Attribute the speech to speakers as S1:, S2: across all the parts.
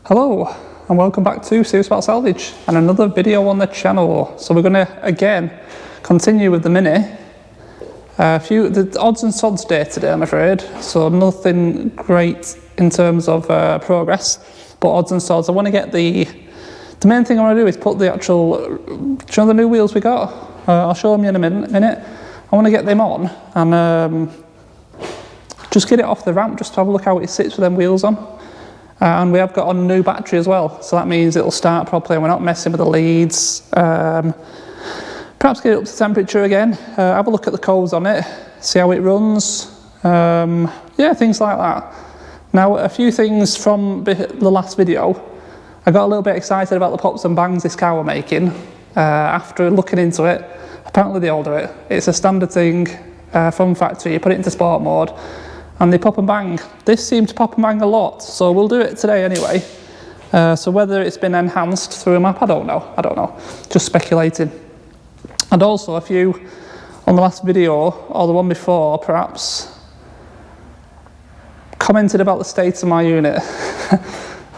S1: Hello and welcome back to Serious About Salvage and another video on the channel. So we're going to again continue with the Mini. The odds and sods day today, I'm afraid, so nothing great in terms of progress, but odds and sods. I want to get the main thing I want to do is put the actual, show the new wheels we got. I'll show them in a minute. I want to get them on and just get it off the ramp, just to have a look how it sits with them wheels on. And we have got a new battery as well, so that means it'll start properly and we're not messing with the leads. Perhaps get it up to temperature again, have a look at the codes on it, see how it runs, yeah, things like that. Now, a few things from the last video. I got a little bit excited about the pops and bangs this car were making. After looking into it, apparently they all do it. It's a standard thing from factory, you put it into sport mode, and they pop and bang. This seemed to pop and bang a lot, so we'll do it today anyway. So whether it's been enhanced through a map, I don't know, just speculating. And also a few on the last video, or the one before perhaps, commented about the state of my unit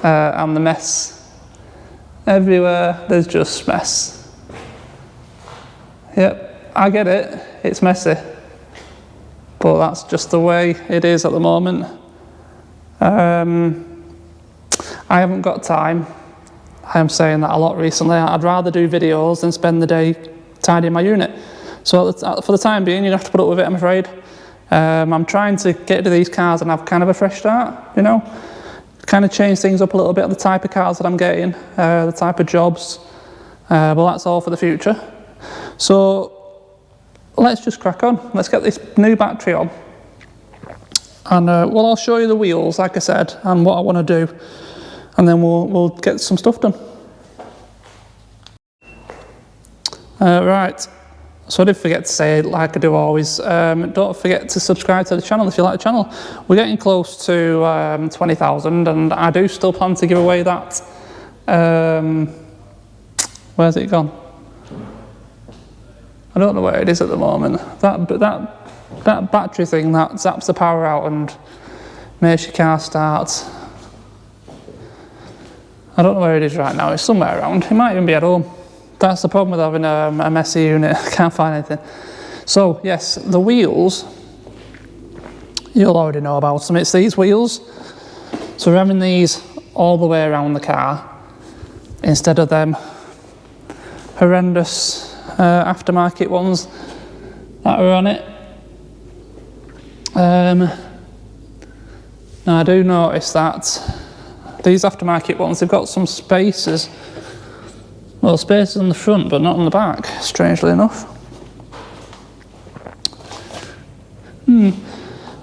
S1: and the mess. Everywhere there's just mess. Yep, I get it, it's messy. But that's just the way it is at the moment. I haven't got time. I am saying that a lot recently. I'd rather do videos than spend the day tidying my unit. So for the time being, you're going to have to put up with it, I'm afraid. I'm trying to get to these cars and have kind of a fresh start, you know. Kind of change things up a little bit on the type of cars that I'm getting, the type of jobs. But that's all for the future. So let's just crack on. Let's get this new battery on. And well, I'll show you the wheels, like I said, and what I want to do. And then we'll get some stuff done. Right, so I did forget to say, like I do always, don't forget to subscribe to the channel if you like the channel. We're getting close to 20,000 and I do still plan to give away that, where's it gone? I don't know where it is at the moment. That battery thing that zaps the power out and makes your car start. I don't know where it is right now. It's somewhere around. It might even be at home. That's the problem with having a messy unit. I can't find anything. So yes, the wheels, you'll already know about them. It's these wheels. So we're having these all the way around the car instead of them horrendous aftermarket ones that are on it. Now I do notice that these aftermarket ones, they've got some spaces, well, spaces on the front but not on the back, strangely enough.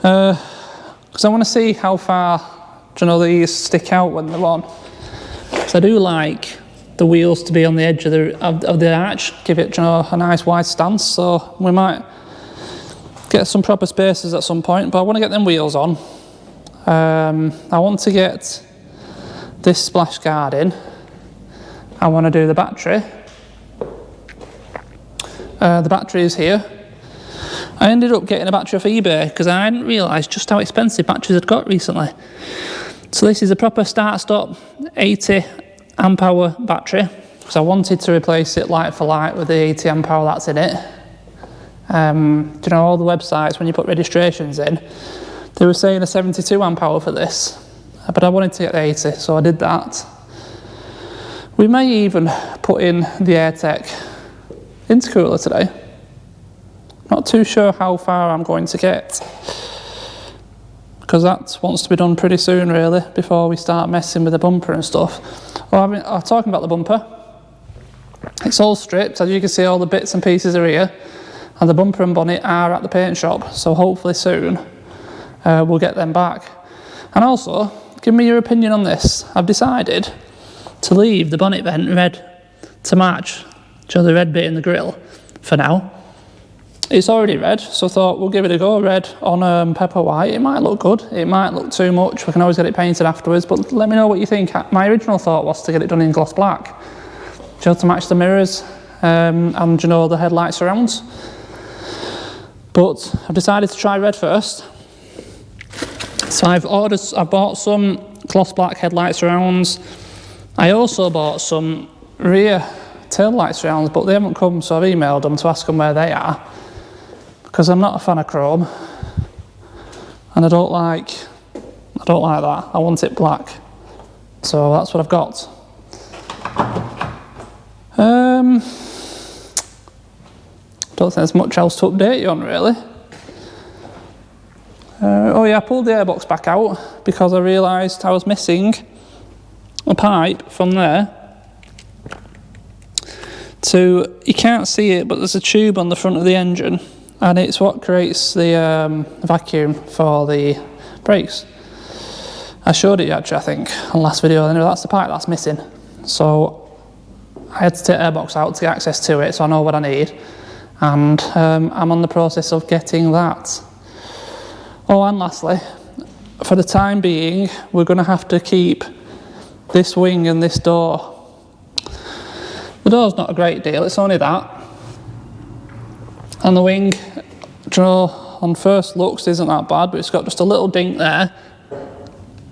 S1: Because I want to see how far, you know, these stick out when they're on. Because I do like the wheels to be on the edge of the arch, give it, you know, a nice wide stance, so we might get some proper spaces at some point, but I want to get them wheels on. I want to get this splash guard in. I want to do the battery. The battery is here. I ended up getting a battery off eBay because I hadn't realised just how expensive batteries had got recently. So this is a proper start-stop 80 amp hour battery, because I wanted to replace it light for light with the 80 amp hour that's in it. You know, all the websites, when you put registrations in, they were saying a 72 amp hour for this, but I wanted to get 80, so I did that. We may even put in the AirTech intercooler today. Not too sure how far I'm going to get, because that wants to be done pretty soon really, before we start messing with the bumper and stuff. Talking about the bumper, it's all stripped. As you can see, all the bits and pieces are here, and the bumper and bonnet are at the paint shop, so hopefully soon we'll get them back. And also, give me your opinion on this. I've decided to leave the bonnet vent red to match the red bit in the grille for now. It's already red, so I thought we'll give it a go, red on pepper white. It might look good, it might look too much, we can always get it painted afterwards, but let me know what you think. My original thought was to get it done in gloss black, just to match the mirrors and, you know, the headlight surrounds. But I've decided to try red first. So I bought some gloss black headlight surrounds. I also bought some rear tail light surrounds, but they haven't come, so I've emailed them to ask them where they are, because I'm not a fan of chrome, and I don't like that. I want it black, so that's what I've got. Don't think there's much else to update you on, really. Oh yeah, I pulled the airbox back out because I realised I was missing a pipe from there to, you can't see it, but there's a tube on the front of the engine, and it's what creates the vacuum for the brakes. I showed it actually, I think, on the last video. Anyway, that's the pipe that's missing. So I had to take the airbox out to get access to it, so I know what I need. And I'm on the process of getting that. Oh, and lastly, for the time being, we're going to have to keep this wing and this door. The door's not a great deal, it's only that. And the wing, on first looks, isn't that bad, but it's got just a little dink there,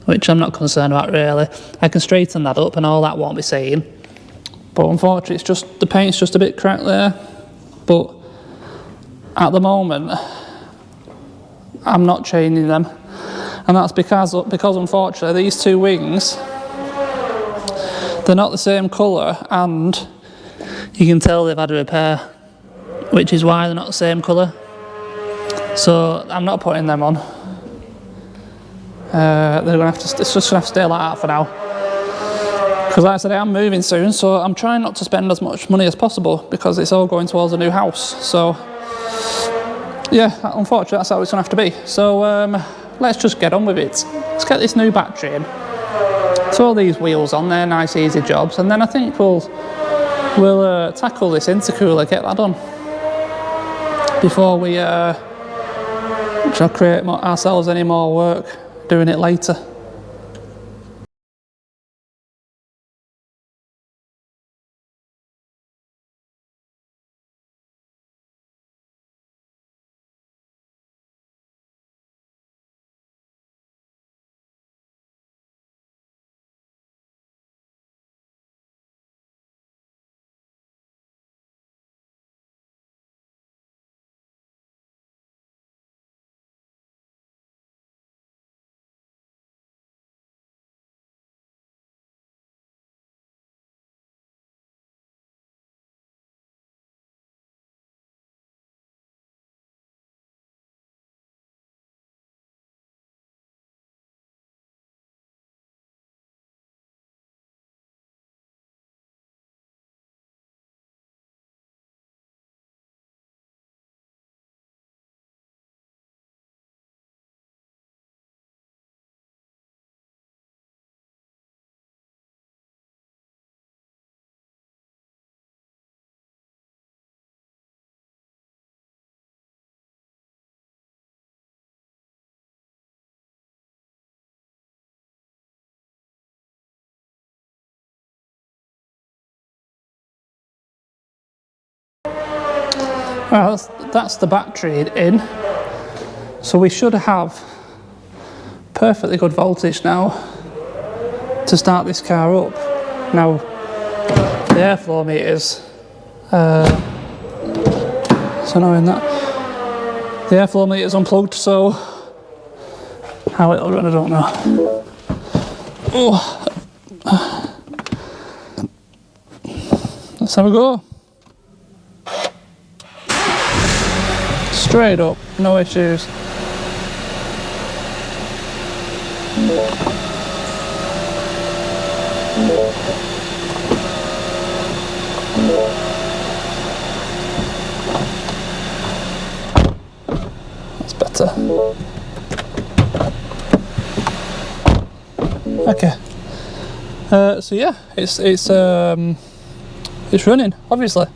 S1: which I'm not concerned about really. I can straighten that up and all that won't be seen. But unfortunately, it's just, the paint's just a bit cracked there. But at the moment, I'm not changing them, and that's because unfortunately these two wings, they're not the same colour, and you can tell they've had a repair, which is why they're not the same colour. So I'm not putting them on. They're gonna have to. It's just gonna have to stay like that for now. Because like I said, I am moving soon, so I'm trying not to spend as much money as possible because it's all going towards a new house. So yeah, unfortunately that's how it's going to have to be. So let's just get on with it. Let's get this new battery in. Throw these wheels on, they're nice easy jobs, and then I think we'll tackle this intercooler, get that done before we create ourselves any more work doing it later. Well, that's the battery in, so we should have perfectly good voltage now to start this car up. Now the airflow meters, it's annoying that the airflow meter's unplugged, so how it'll run I don't know. Oh. Let's have a go. Straight up, no issues. That's better. Okay. So yeah, it's running, obviously.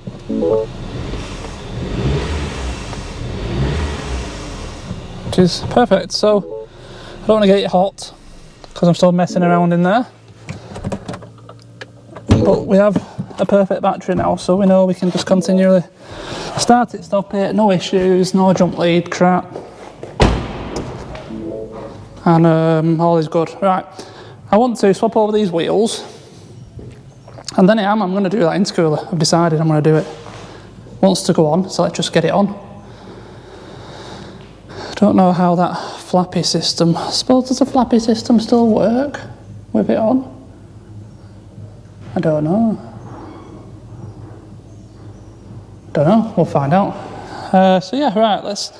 S1: Which is perfect. So I don't want to get it hot because I'm still messing around in there. But we have a perfect battery now, so we know we can just continually start it, stop it, no issues, no jump lead crap. And all is good. Right, I want to swap over these wheels, and then I'm going to do that intercooler. I've decided I'm going to do it. Wants to go on, so let's just get it on. Don't know how that flappy system, I suppose, does the flappy system still work with it on? I don't know. We'll find out. So yeah, right, let's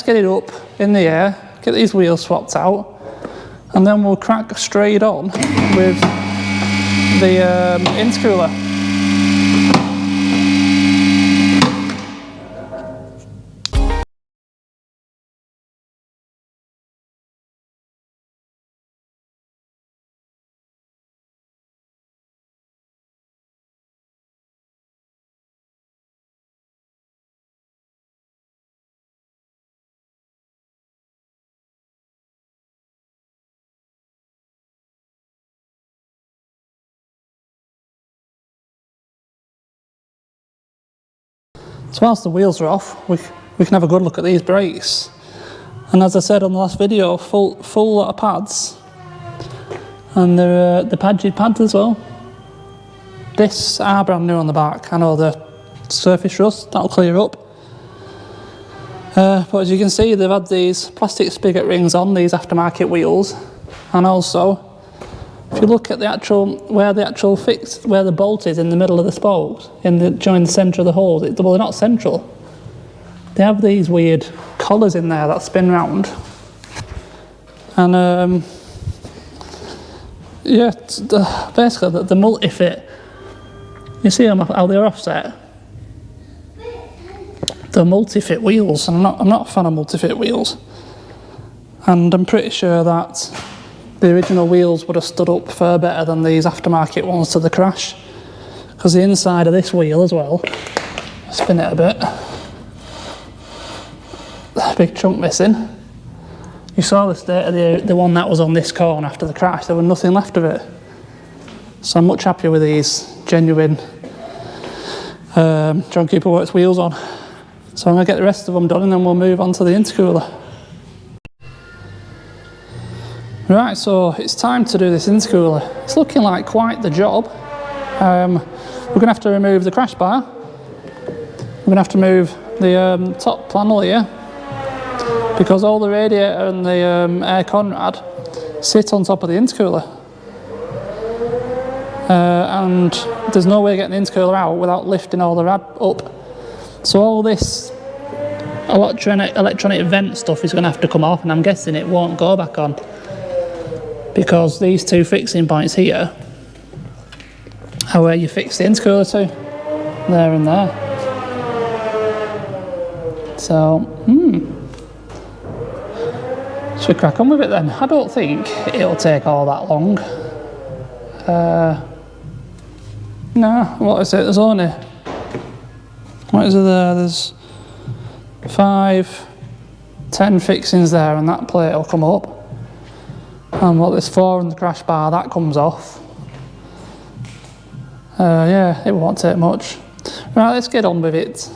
S1: get it up in the air, get these wheels swapped out, and then we'll crack straight on with the intercooler. So whilst the wheels are off, we can have a good look at these brakes. And as I said on the last video, full lot of pads. And they're the padded pads as well. This are brand new on the back. I know the surface rust, that'll clear up. But as you can see, they've had these plastic spigot rings on these aftermarket wheels. And also, if you look at where the bolt is in the middle of the spokes, during the centre of the holes, well, they're not central. They have these weird collars in there that spin round. And yeah, basically the multi-fit, you see how they're offset? The multi-fit wheels, and I'm not a fan of multi-fit wheels. And I'm pretty sure that the original wheels would have stood up far better than these aftermarket ones to the crash. Because the inside of this wheel as well, spin it a bit, a big chunk missing. You saw the state of the one that was on this corner after the crash, there was nothing left of it. So I'm much happier with these genuine John Cooper Works wheels on. So I'm going to get the rest of them done and then we'll move on to the intercooler. Right, so it's time to do this intercooler. It's looking like quite the job. We're going to have to remove the crash bar. We're going to have to move the top panel here, because all the radiator and the air conrad sit on top of the intercooler. And there's no way of getting the intercooler out without lifting all the rad up. So all this electronic vent stuff is going to have to come off, and I'm guessing it won't go back on, because these two fixing points here are where you fix the intercooler to, there and there. So, should we crack on with it then? I don't think it'll take all that long. No, what is it? There's only, what is it there? There's 5, 10 fixings there, and that plate will come up. And what, there's 4 in the crash bar, that comes off. Yeah, it won't take much. Right, let's get on with it.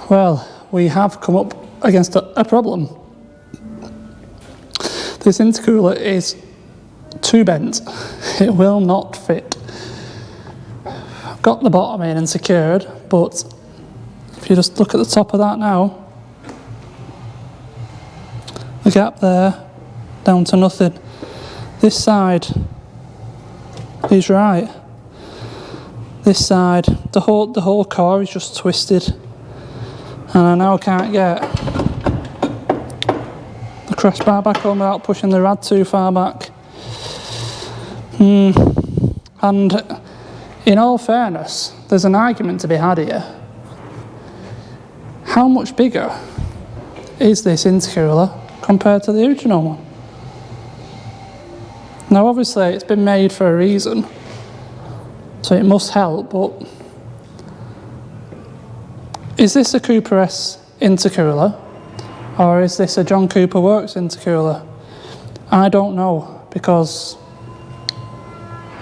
S1: Well, we have come up against a problem. This intercooler is too bent. It will not fit. I've got the bottom in and secured, but if you just look at the top of that now, the gap there, down to nothing. This side is right. This side, the whole core is just twisted, and I now can't get the crash bar back on without pushing the rad too far back. And in all fairness, there's an argument to be had here. How much bigger is this intercooler compared to the original one? Now obviously it's been made for a reason, so it must help, but is this a Cooper S intercooler, or is this a John Cooper Works intercooler? I don't know, because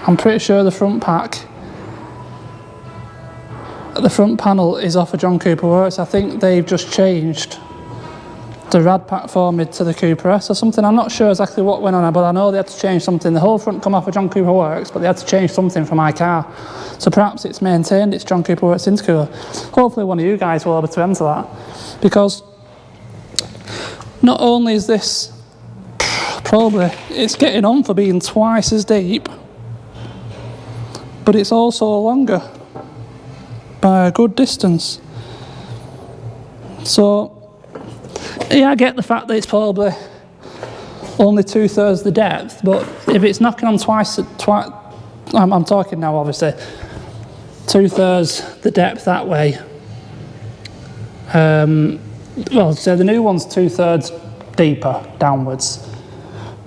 S1: I'm pretty sure the front panel is off a John Cooper Works. I think they've just changed the rad pack for me to the Cooper S or something. I'm not sure exactly what went on, but I know they had to change something. The whole front come off a John Cooper Works, but they had to change something for my car. So perhaps it's maintained its John Cooper Works intercooler. Hopefully one of you guys will be able to answer that, because not only is this probably, it's getting on for being twice as deep, but it's also longer by a good distance. So yeah, I get the fact that it's probably only 2/3 the depth, but if it's knocking on twice, I'm talking now obviously 2/3 the depth that way. Well, so the new one's 2/3 deeper downwards,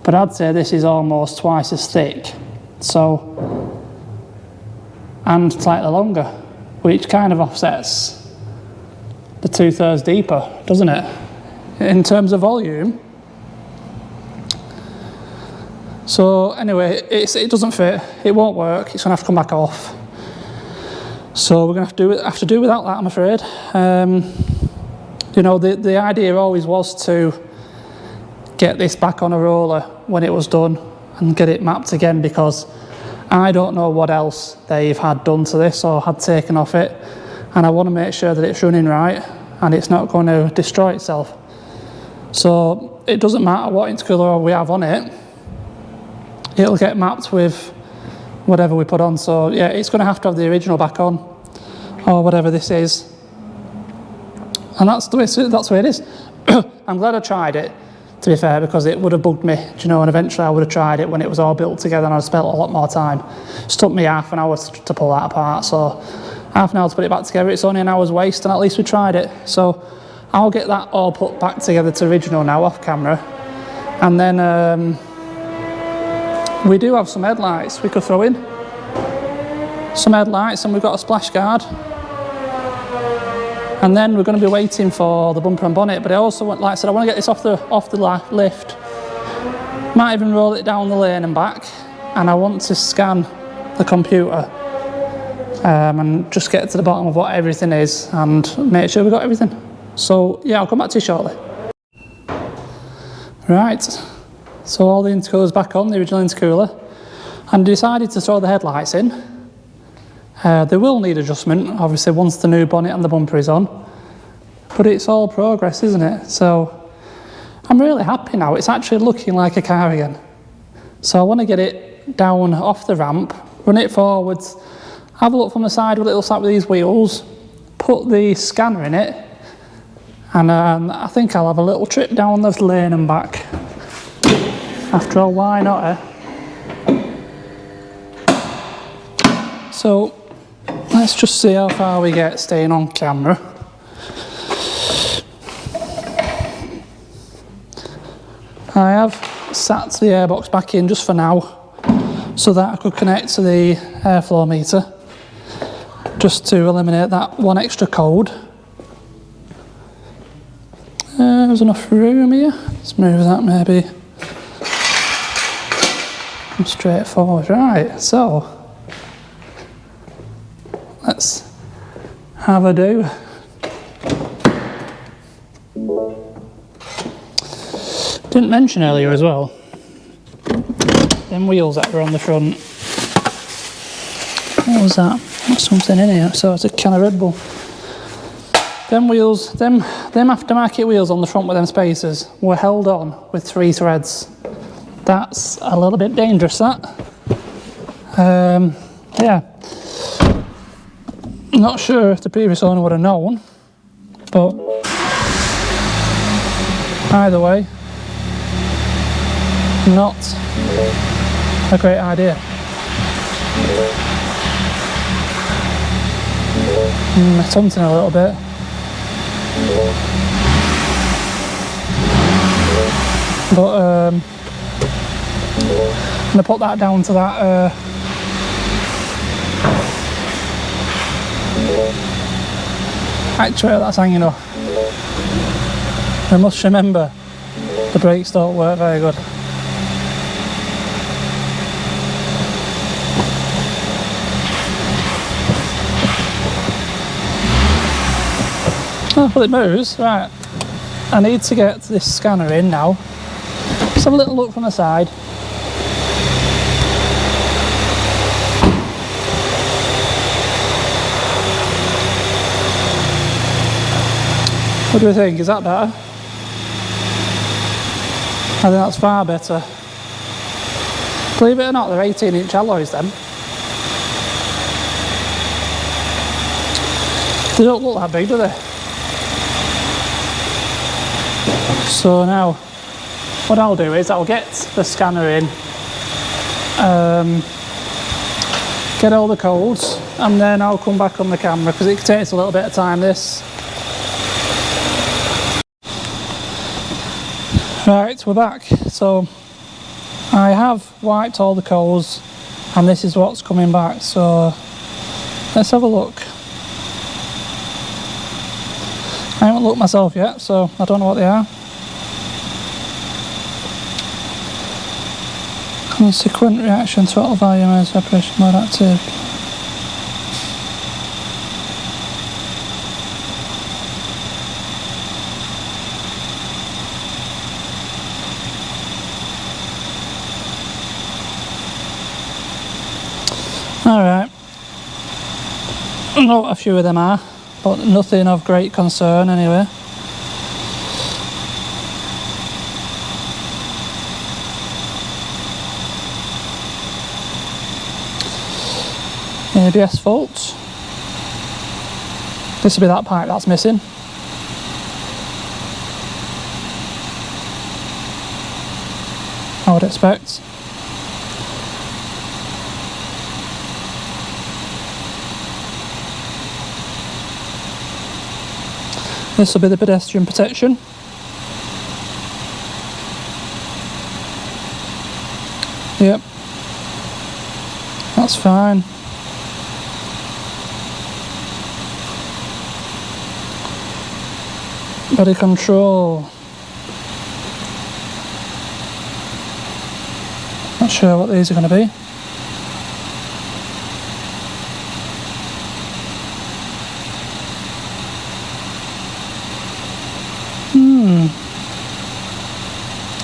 S1: but I'd say this is almost twice as thick, so, and slightly longer, which kind of offsets the 2/3 deeper, doesn't it, in terms of volume? So anyway, it doesn't fit, it won't work, it's going to have to come back off. So we're going to have to do without that, I'm afraid. You know, the idea always was to get this back on a roller when it was done and get it mapped again, because I don't know what else they've had done to this or had taken off it, and I want to make sure that it's running right and it's not going to destroy itself. So it doesn't matter what intercooler we have on it, it'll get mapped with whatever we put on. So yeah, it's going to have the original back on, or whatever this is, and that's the way it is. I'm glad I tried it, to be fair, because it would have bugged me, do you know, and eventually I would have tried it when it was all built together and I'd spent a lot more time. It took me half an hour to pull that apart, so half an hour to put it back together, it's only an hour's waste, and at least we tried it. So I'll get that all put back together to original now off camera, and then we do have some headlights we could throw in. Some headlights, and we've got a splash guard. And then we're going to be waiting for the bumper and bonnet, but I also want, like I said, I want to get this off the lift. Might even roll it down the lane and back, and I want to scan the computer and just get to the bottom of what everything is and make sure we've got everything. So yeah, I'll come back to you shortly. Right, so all the intercoolers back on, the original intercooler, and decided to throw the headlights in. They will need adjustment, obviously, once the new bonnet and the bumper is on, but it's all progress, isn't it? So I'm really happy now. It's actually looking like a car again. So I want to get it down off the ramp, run it forwards, have a look from the side what it looks like with these wheels, put the scanner in it, and I think I'll have a little trip down the lane and back. After all, why not, eh? So let's just see how far we get staying on camera. I have sat the airbox back in just for now, so that I could connect to the airflow meter, just to eliminate that one extra code. There's enough room here. Let's move that maybe. Straight forward. Right, so let's have a do. Didn't mention earlier as well, them wheels that were on the front. What was that? There's something in here. So it's a can of Red Bull. Them wheels, them aftermarket wheels on the front with them spacers were held on with 3 threads. That's a little bit dangerous, that. Yeah. Not sure if the previous owner would have known, but either way, not a great idea. It's hunting a little bit. But I'm going to put that down to that actuator that's hanging off. I must remember the brakes don't work very good. Oh, well, it moves. Right, I need to get this scanner in now. Let's have a little look from the side. What do we think? Is that better? I think that's far better. Believe it or not, they're 18-inch alloys then. They don't look that big, do they? So now, what I'll do is I'll get the scanner in, get all the codes, and then I'll come back on the camera because it takes a little bit of time, this. Right, we're back. So I have wiped all the coals and this is what's coming back, so let's have a look. I haven't looked myself yet, so I don't know what they are. Consequent reaction, throttle volume and separation mode active. Alright, I know what a few of them are, but nothing of great concern anyway. ABS faults. This will be that pipe that's missing. I would expect. This will be the pedestrian protection. Yep, that's fine. Body control. Not sure what these are going to be.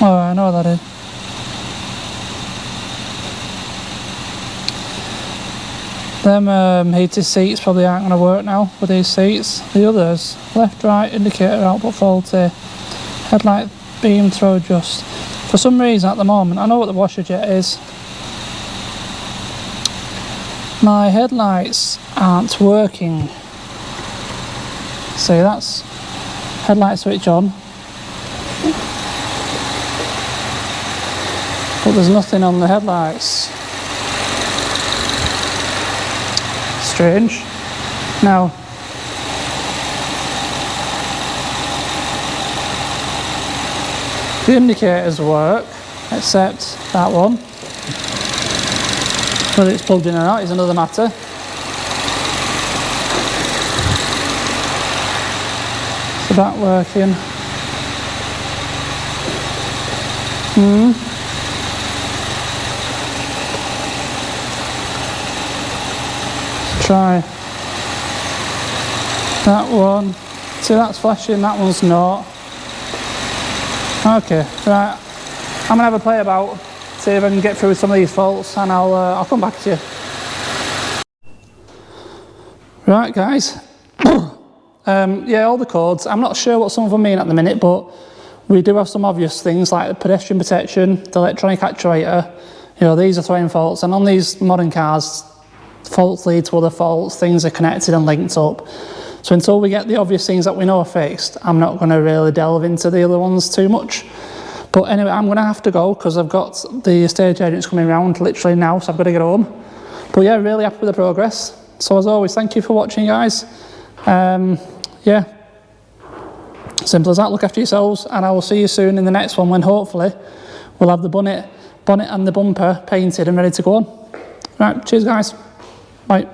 S1: Oh, I know what that is. Them heated seats probably aren't going to work now with these seats. The others, left, right, indicator output faulty, headlight beam throw adjust. For some reason at the moment, I know what the washer jet is. My headlights aren't working. See, that's headlight switch on. But there's nothing on the headlights. Strange. Now, the indicators work, except that one. Whether it's plugged in or not is another matter. Is that working? Try that one. See, that's flashing, that one's not. Okay, right. I'm gonna have a play about, see if I can get through some of these faults, and I'll come back to you. Right, guys. Yeah, all the codes. I'm not sure what some of them mean at the minute, but we do have some obvious things like the pedestrian protection, the electronic actuator. You know, these are throwing faults, and on these modern cars, faults lead to other faults, things are connected and linked up. So until we get the obvious things that we know are fixed, I'm not going to really delve into the other ones too much. But anyway, I'm going to have to go because I've got the estate agents coming around literally now, so I've got to get home. But yeah, really happy with the progress. So as always, thank you for watching, guys. Yeah, simple as that. Look after yourselves, and I will see you soon in the next one when hopefully we'll have the bonnet and the bumper painted and ready to go on. Right, cheers guys. Bye.